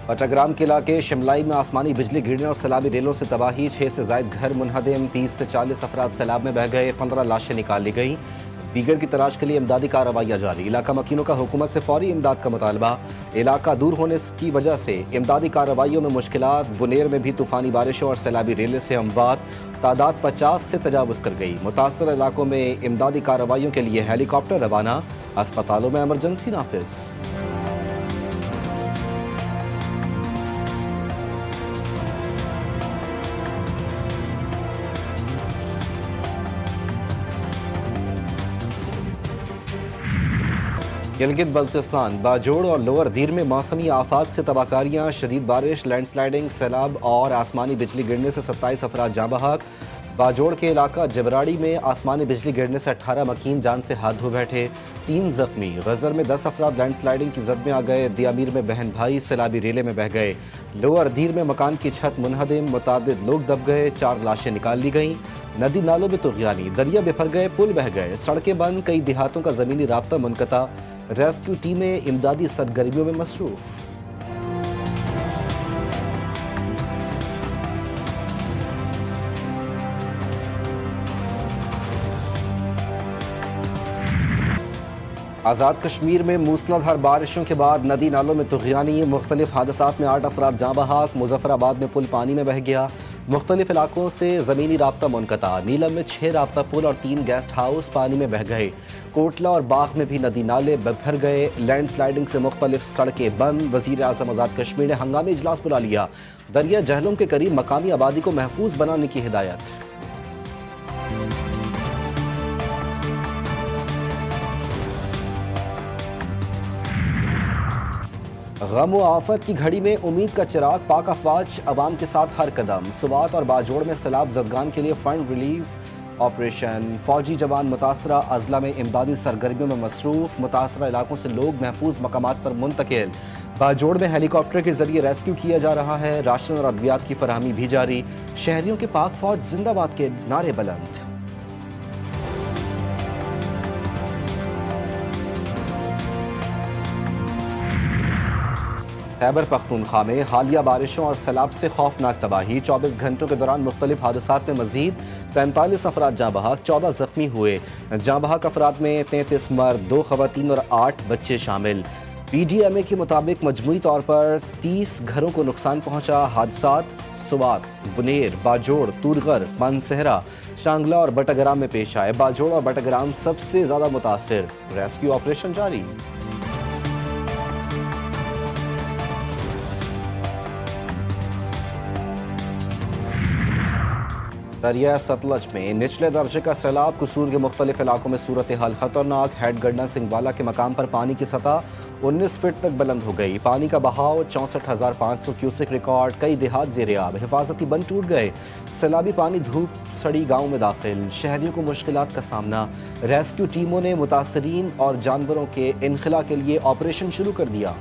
بٹاگرام کے علاقے شملائی میں آسمانی بجلی گرنے اور سیلابی ریلوں سے تباہی، 6 سے زائد گھر منہدم، 30 سے 40 افراد سیلاب میں بہہ گئے، 15 لاشیں نکال لی گئیں، دیگر کی تلاش کے لیے امدادی کارروائیاں جاری، علاقہ مکینوں کا حکومت سے فوری امداد کا مطالبہ، علاقہ دور ہونے کی وجہ سے امدادی کارروائیوں میں مشکلات، بنیر میں بھی طوفانی بارشوں اور سیلابی ریلے سے اموات، تعداد 50 سے تجاوز کر گئی، متاثرہ علاقوں میں امدادی کارروائیوں کے لیے ہیلی کاپٹر روانہ، اسپتالوں میں ایمرجنسی نافذ۔ گلگت بلتستان، باجوڑ اور لوور دیر میں موسمی آفات سے تباہ کاریاں، شدید بارش، لینڈ سلائیڈنگ، سیلاب اور آسمانی بجلی گرنے سے 27 افراد جاں بحق۔ باجوڑ کے علاقہ جبراڑی میں آسمانی بجلی گرنے سے 18 مکین جان سے ہاتھ دھو بیٹھے، 3 زخمی۔ غزر میں 10 افراد لینڈ سلائیڈنگ کی زد میں آ گئے، دیامیر میں بہن بھائی سیلابی ریلے میں بہہ گئے، لوور دیر میں مکان کی چھت منہدم، متعدد لوگ دب گئے، 4 لاشیں نکال لی گئیں، ندی نالوں میں طغیانی، دریا بفر گئے، پل بہہ گئے، سڑکیں بند، کئی دیہاتوں کا زمینی رابطہ منقطع، ریسکیو ٹیمیں امدادی سرگرمیوں میں مصروف۔ آزاد کشمیر میں موسلادھار بارشوں کے بعد ندی نالوں میں طغیانی، مختلف حادثات میں 8 افراد جاں بحق، مظفر آباد میں پل پانی میں بہہ گیا، مختلف علاقوں سے زمینی رابطہ منقطع، نیلم میں 6 رابطہ پل اور 3 گیسٹ ہاؤس پانی میں بہہ گئے، کوٹلہ اور باغ میں بھی ندی نالے بھر گئے، لینڈ سلائیڈنگ سے مختلف سڑکیں بند، وزیر اعظم آزاد کشمیر نے ہنگامی اجلاس بلا لیا، دریا جہلم کے قریب مقامی آبادی کو محفوظ بنانے کی ہدایت۔ غم و آفت کی گھڑی میں امید کا چراغ، پاک افواج عوام کے ساتھ ہر قدم، سوات اور باجوڑ میں سیلاب زدگان کے لیے فنڈ ریلیف آپریشن، فوجی جوان متاثرہ اضلاع میں امدادی سرگرمیوں میں مصروف، متاثرہ علاقوں سے لوگ محفوظ مقامات پر منتقل، باجوڑ میں ہیلی کاپٹر کے ذریعے ریسکیو کیا جا رہا ہے، راشن اور ادویات کی فراہمی بھی جاری، شہریوں کے پاک فوج زندہ باد کے نعرے بلند۔ خیبر پختونخوا میں حالیہ بارشوں اور سیلاب سے خوفناک تباہی، 24 گھنٹوں کے دوران مختلف حادثات میں مزید 43 افراد جاں بحق، 14 زخمی ہوئے، جاں بحق افراد میں 33 مرد، 2 خواتین اور 8 بچے شامل۔ پی ڈی ایم اے کے مطابق مجموعی طور پر 30 گھروں کو نقصان پہنچا، حادثات سوات، بنیر، باجوڑ، تورغر، مانسہرہ، شانگلہ اور بٹاگرام میں پیش آئے، باجوڑ اور بٹاگرام سب سے زیادہ متاثر، ریسکیو آپریشن جاری۔ دریا ستلج میں نچلے درجے کا سیلاب، قصور کے مختلف علاقوں میں صورتحال خطرناک، ہیڈ گڈنا سنگھ کے مقام پر پانی کی سطح 19 فٹ تک بلند ہو گئی، پانی کا بہاؤ 64,500 کیوسک ریکارڈ، کئی دیہات زیر آب، حفاظتی بند ٹوٹ گئے، سیلابی پانی دھوپ سڑی گاؤں میں داخل، شہریوں کو مشکلات کا سامنا، ریسکیو ٹیموں نے متاثرین اور جانوروں کے انخلاء کے لیے آپریشن شروع کر دیا۔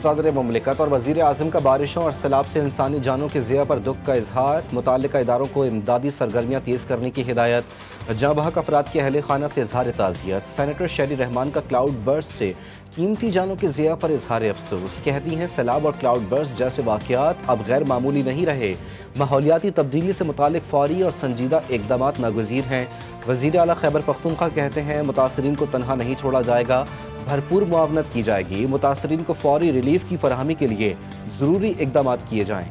صدر مملکت اور وزیر اعظم کا بارشوں اور سیلاب سے انسانی جانوں کے ضیاع پر دکھ کا اظہار، متعلقہ اداروں کو امدادی سرگرمیاں تیز کرنے کی ہدایت، جاں بحق افراد کے اہل خانہ سے اظہار تعزیت، سینیٹر شیری رحمان کا کلاؤڈ برسٹ سے قیمتی جانوں کے ضیاع پر اظہار افسوس، کہتی ہیں سیلاب اور کلاؤڈ برسٹ جیسے واقعات اب غیر معمولی نہیں رہے، ماحولیاتی تبدیلی سے متعلق فوری اور سنجیدہ اقدامات ناگزیر ہیں۔ وزیر اعلیٰ خیبر پختونخوا کہتے ہیں متاثرین کو تنہا نہیں چھوڑا جائے گا، بھرپور معاونت کی جائے گی، متاثرین کو فوری ریلیف کی فراہمی کے لیے ضروری اقدامات کیے جائیں۔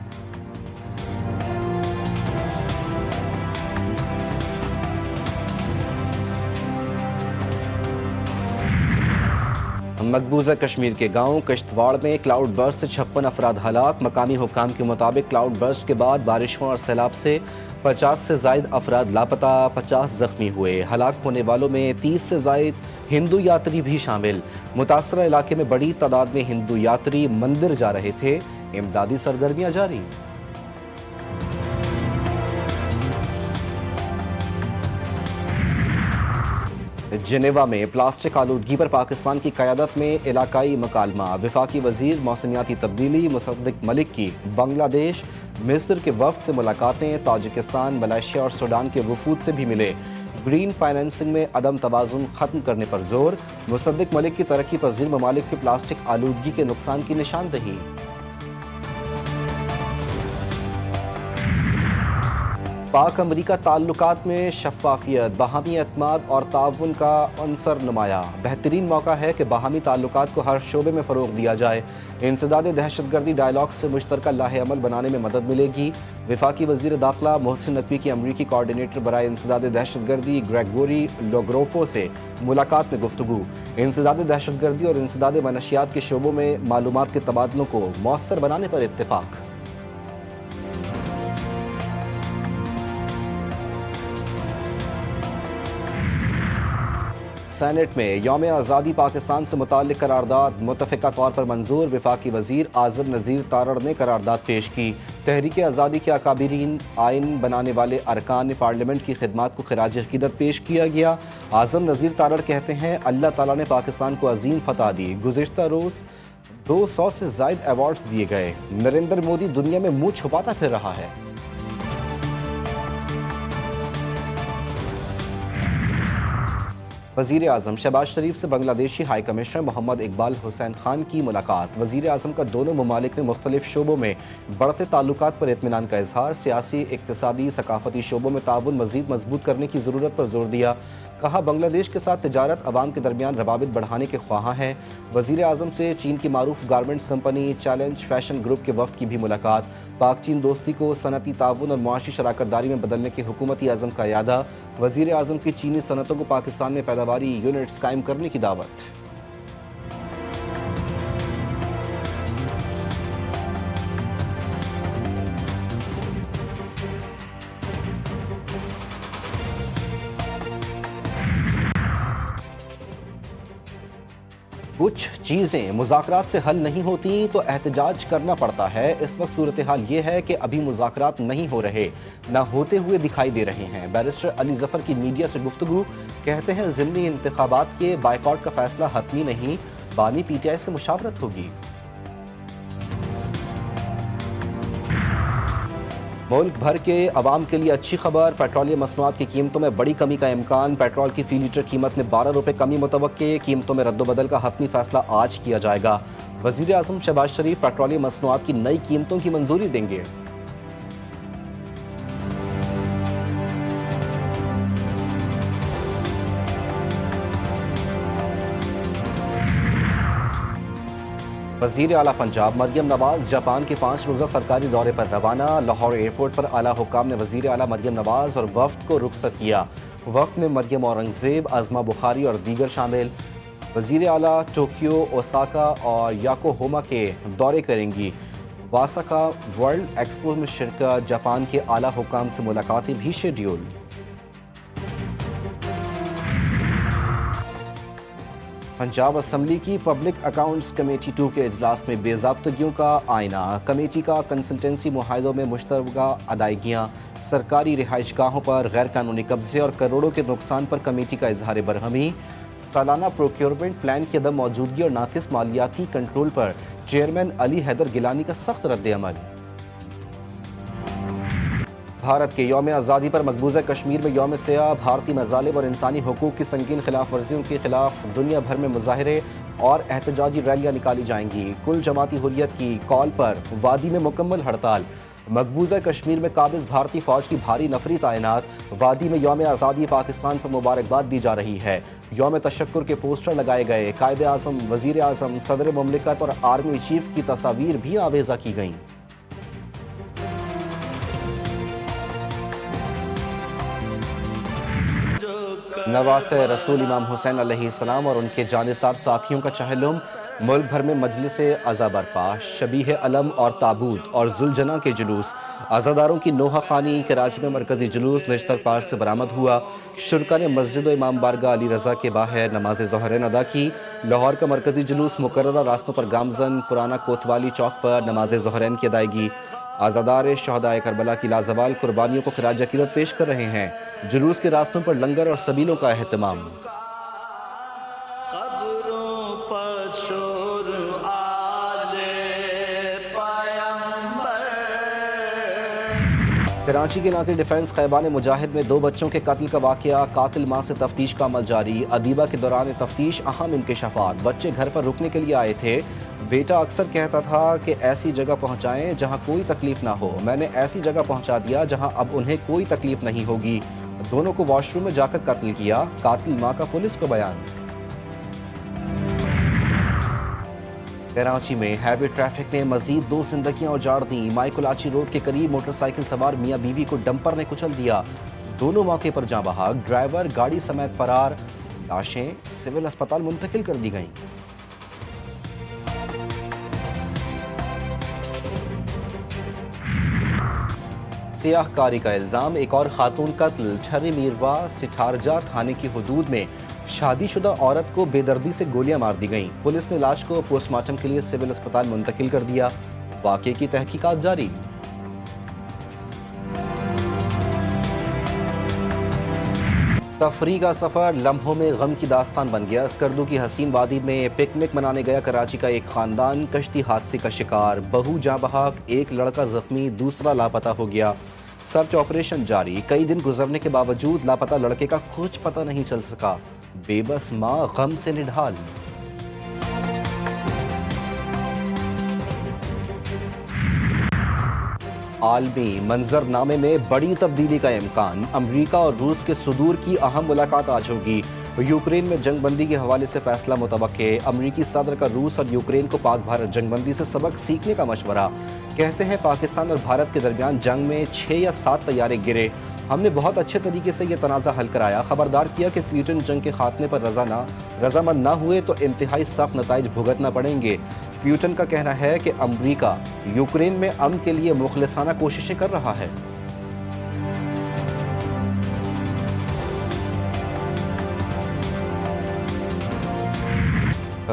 مقبوضہ کشمیر کے گاؤں کشتواڑ میں کلاؤڈ برسٹ سے 56 افراد ہلاک، مقامی حکام کے مطابق کلاؤڈ برسٹ کے بعد بارشوں اور سیلاب سے 50 سے زائد افراد لاپتہ، 50 زخمی ہوئے، ہلاک ہونے والوں میں 30 سے زائد ہندو یاتری بھی شامل، متاثرہ علاقے میں بڑی تعداد میں ہندو یاتری مندر جا رہے تھے، امدادی سرگرمیاں جاری۔ جنیوا میں پلاسٹک آلودگی پر پاکستان کی قیادت میں علاقائی مکالمہ، وفاقی وزیر موسمیاتی تبدیلی مصدق ملک کی بنگلہ دیش، مصر کے وفد سے ملاقاتیں، تاجکستان، ملائیشیا اور سوڈان کے وفود سے بھی ملے۔ گرین فائنینسنگ میں عدم توازن ختم کرنے پر زور، مصدق ملک کی ترقی پذیر ممالک کی پلاسٹک آلودگی کے نقصان کی نشاندہی۔ پاک امریکہ تعلقات میں شفافیت، باہمی اعتماد اور تعاون کا عنصر نمایاں۔ بہترین موقع ہے کہ باہمی تعلقات کو ہر شعبے میں فروغ دیا جائے۔ انسداد دہشت گردی ڈائیلاگ سے مشترکہ لاہ عمل بنانے میں مدد ملے گی۔ وفاقی وزیر داخلہ محسن نقوی کی امریکی کوارڈینیٹر برائے انسداد دہشت گردی گریگوری لوگروفو سے ملاقات میں گفتگو۔ انسداد دہشت گردی اور انسداد منشیات کے شعبوں میں معلومات کے تبادلوں کو مؤثر بنانے پر اتفاق۔ سینٹ میں یوم آزادی پاکستان سے متعلق قرارداد متفقہ طور پر منظور۔ وفاقی وزیر اعظم نذیر تارڑ نے قرارداد پیش کی۔ تحریک آزادی کے اکابرین، آئین بنانے والے ارکان نے پارلیمنٹ کی خدمات کو خراج عقیدت پیش کیا گیا۔ اعظم نذیر تارڑ کہتے ہیں اللہ تعالیٰ نے پاکستان کو عظیم فتح دی۔ گزشتہ روز 200 سے زائد ایوارڈز دیے گئے۔ نریندر مودی دنیا میں منہ چھپاتا پھر رہا ہے۔ وزیر اعظم شہباز شریف سے بنگلہ دیشی ہائی کمشنر محمد اقبال حسین خان کی ملاقات۔ وزیر اعظم کا دونوں ممالک میں مختلف شعبوں میں بڑھتے تعلقات پر اطمینان کا اظہار۔ سیاسی، اقتصادی، ثقافتی شعبوں میں تعاون مزید مضبوط کرنے کی ضرورت پر زور دیا۔ کہا بنگلہ دیش کے ساتھ تجارت عوام کے درمیان روابط بڑھانے کے خواہاں ہیں۔ وزیر اعظم سے چین کی معروف garments company challenge fashion group کے وفد کی بھی ملاقات۔ پاک چین دوستی کو صنعتی تعاون اور معاشی شراکت داری میں بدلنے کے حکومتی عزم کا اعادہ۔ وزیر اعظم کی چینی صنعتوں کو پاکستان میں پیداواری یونٹس قائم کرنے کی دعوت۔ کچھ چیزیں مذاکرات سے حل نہیں ہوتی تو احتجاج کرنا پڑتا ہے۔ اس وقت صورتحال یہ ہے کہ ابھی مذاکرات نہیں ہو رہے، نہ ہوتے ہوئے دکھائی دے رہے ہیں۔ بیرسٹر علی ظفر کی میڈیا سے گفتگو، کہتے ہیں ضمنی انتخابات کے بائیکاٹ کا فیصلہ حتمی نہیں، بانی پی ٹی آئی سے مشاورت ہوگی۔ ملک بھر کے عوام کے لیے اچھی خبر، پیٹرولیم مصنوعات کی قیمتوں میں بڑی کمی کا امکان۔ پیٹرول کی فی لیٹر قیمت میں 12 روپے کمی متوقع۔ قیمتوں میں رد و بدل کا حتمی فیصلہ آج کیا جائے گا۔ وزیر اعظم شہباز شریف پیٹرولیم مصنوعات کی نئی قیمتوں کی منظوری دیں گے۔ وزیر اعلیٰ پنجاب مریم نواز جاپان کے 5 روزہ سرکاری دورے پر روانہ۔ لاہور ایئرپورٹ پر اعلیٰ حکام نے وزیر اعلیٰ مریم نواز اور وفد کو رخصت کیا۔ وفد میں مریم اورنگزیب، عظمہ بخاری اور دیگر شامل۔ وزیر اعلیٰ ٹوکیو، اوساکا اور یاکوہوما کے دورے کریں گی۔ واساکا ورلڈ ایکسپو میں شرکت، جاپان کے اعلیٰ حکام سے ملاقاتیں بھی شیڈیول۔ پنجاب اسمبلی کی پبلک اکاؤنٹس کمیٹی 2 کے اجلاس میں بے ضابطگیوں کا آئینہ۔ کمیٹی کا کنسلٹنسی معاہدوں میں مشترکہ ادائیگیاں، سرکاری رہائش گاہوں پر غیر قانونی قبضے اور کروڑوں کے نقصان پر کمیٹی کا اظہار برہمی۔ سالانہ پروکیورمنٹ پلان کی عدم موجودگی اور ناقص مالیاتی کنٹرول پر چیئرمین علی حیدر گیلانی کا سخت رد عمل۔ بھارت کے یوم آزادی پر مقبوضہ کشمیر میں یوم سیاہ، بھارتی مظالم اور انسانی حقوق کی سنگین خلاف ورزیوں کے خلاف دنیا بھر میں مظاہرے اور احتجاجی ریلیاں نکالی جائیں گی۔ کل جماعتی حریت کی کال پر وادی میں مکمل ہڑتال۔ مقبوضہ کشمیر میں قابض بھارتی فوج کی بھاری نفری تعینات۔ وادی میں یوم آزادی پاکستان پر مبارکباد دی جا رہی ہے۔ یوم تشکر کے پوسٹر لگائے گئے۔ قائد اعظم، وزیر اعظم، صدر مملکت اور آرمی چیف کی تصاویر بھی آویزہ کی گئیں۔ نواسہ رسول امام حسین علیہ السلام اور ان کے جانثار ساتھیوں کا چہلم۔ ملک بھر میں مجلس عزا برپا، شبیہ علم اور تابوت اور ذوالجناح کے جلوس۔ عزاداروں کی نوحہ خوانی، کراچی میں مرکزی جلوس نشتر پار سے برآمد ہوا۔ شرکا نے مسجد و امام بارگاہ علی رضا کے باہر نماز ظہرین ادا کی۔ لاہور کا مرکزی جلوس مقررہ راستوں پر گامزن، پرانا کوتوالی چوک پر نماز ظہرین کی ادائیگی۔ عزادار شہدائے کربلا کی لازوال قربانیوں کو خراج عقیدت پیش کر رہے ہیں۔ جلوس کے راستوں پر لنگر اور سبیلوں کا اہتمام۔ کراچی کے ناطق ڈیفنس خیبان مجاہد میں 2 بچوں کے قتل کا واقعہ، قاتل ماں سے تفتیش کا عمل جاری۔ ادیبہ کے دوران تفتیش اہم انکشافات، بچے گھر پر رکنے کے لیے آئے تھے، بیٹا اکثر کہتا تھا کہ ایسی جگہ پہنچائیں جہاں کوئی تکلیف نہ ہو، میں نے ایسی جگہ پہنچا دیا جہاں اب انہیں کوئی تکلیف نہیں ہوگی، دونوں کو واش روم میں جا کر قتل کیا، قاتل ماں کا پولیس کو بیان۔ کراچی میں ہیوی ٹریفک نے مزید 2 زندگیاں اجاڑ دیں۔ مائی کلاچی روڈ کے قریب موٹر سائیکل سوار میاں بیوی کو ڈمپر نے کچل دیا، دونوں موقع پر جاں بحق، ڈرائیور گاڑی سمیت فرار، لاشیں سول اسپتال منتقل کر دی گئیں۔ سیاہ کاری کا الزام، ایک اور خاتون قتل، ٹھری میروا سٹھارجہ تھانے کی حدود میں شادی شدہ عورت کو بے دردی سے گولیاں مار دی گئیں، پولیس نے لاش کو پوسٹ مارٹم کے لیے سول اسپتال منتقل کر دیا، واقعے کی تحقیقات جاری۔ تفریح کا سفر لمحوں میں غم کی داستان بن گیا۔ اسکردو کی حسین وادی میں پکنک منانے گیا کراچی کا ایک خاندان کشتی حادثے کا شکار، بہو جاں بحق، ایک لڑکا زخمی، دوسرا لاپتہ ہو گیا، سرچ آپریشن جاری، کئی دن گزرنے کے باوجود لاپتہ لڑکے کا کچھ پتہ نہیں چل سکا، بے بس ماں غم سے نڈھال۔ عالمی منظر نامے میں بڑی تبدیلی کا امکان، امریکہ اور روس کے صدور کی اہم ملاقات آج ہوگی، یوکرین میں جنگ بندی کے حوالے سے فیصلہ متوقع، امریکی صدر کا روس اور یوکرین کو پاک بھارت جنگ بندی سے سبق سیکھنے کا مشورہ، کہتے ہیں پاکستان اور بھارت کے درمیان جنگ میں 6 یا 7 طیارے گرے، ہم نے بہت اچھے طریقے سے یہ تنازع حل کرایا، خبردار کیا کہ پیوٹن جنگ کے خاتمے پر رضامند نہ ہوئے تو انتہائی سخت نتائج بھگتنا پڑیں گے۔ پیوٹن کا کہنا ہے کہ امریکہ یوکرین میں امن کے لیے مخلصانہ کوششیں کر رہا ہے۔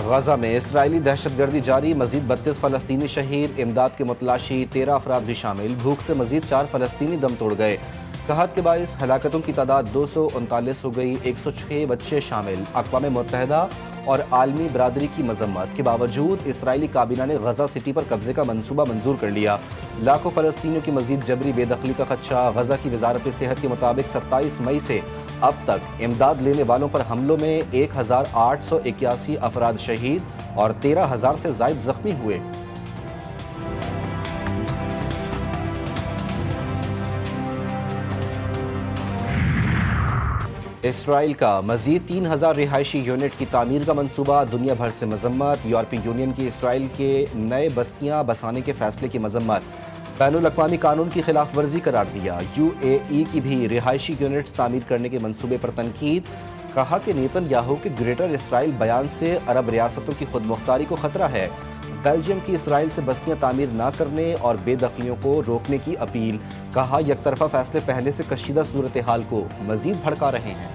غزہ میں اسرائیلی دہشت گردی جاری، مزید 32 فلسطینی شہید، امداد کے متلاشی 13 افراد بھی شامل، بھوک سے مزید 4 فلسطینی دم توڑ گئے، قحط کے باعث ہلاکتوں کی تعداد 239 ہو گئی، 106 بچے شامل، اقوام متحدہ اور عالمی برادری کی مذمت کے باوجود اسرائیلی کابینہ نے غزہ سٹی پر قبضے کا منصوبہ منظور کر لیا، لاکھوں فلسطینیوں کی مزید جبری بے دخلی کا خدشہ، غزہ کی وزارت صحت کے مطابق 27 مئی سے اب تک امداد لینے والوں پر حملوں میں 1881 افراد شہید اور 13,000 سے زائد زخمی ہوئے۔ اسرائیل کا مزید 3,000 رہائشی یونٹ کی تعمیر کا منصوبہ، دنیا بھر سے مذمت، یورپی یونین کی اسرائیل کے نئے بستیاں بسانے کے فیصلے کی مذمت، بین الاقوامی قانون کی خلاف ورزی قرار دیا، UAE کی بھی رہائشی یونٹس تعمیر کرنے کے منصوبے پر تنقید، کہا کہ نیتن یاہو کے گریٹر اسرائیل بیان سے عرب ریاستوں کی خود مختاری کو خطرہ ہے، بیلجیم کی اسرائیل سے بستیاں تعمیر نہ کرنے اور بے دخلیوں کو روکنے کی اپیل، کہا یک طرفہ فیصلے پہلے سے کشیدہ صورتحال کو مزید بھڑکا رہے ہیں۔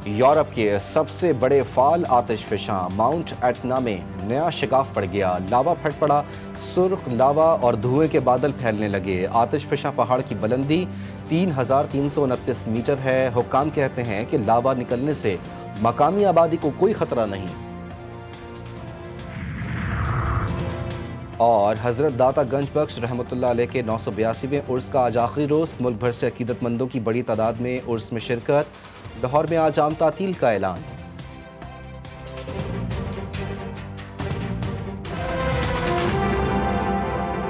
یورپ کے سب سے بڑے فعال آتش فشاں ماؤنٹ ایٹنا میں نیا شگاف پڑ گیا، لاوا پھٹ پڑا، سرخ لاوا اور دھوئیں کے بادل پھیلنے لگے، آتش فشاں پہاڑ کی بلندی 3,329 میٹر ہے، حکام کہتے ہیں کہ لاوا نکلنے سے مقامی آبادی کو کوئی خطرہ نہیں۔ اور حضرت داتا گنج بخش رحمۃ اللہ علیہ کے 982ویں عرس کا آج آخری روز، ملک بھر سے عقیدت مندوں کی بڑی تعداد میں عرس میں شرکت، لاہور میں آج عام تعطیل کا اعلان۔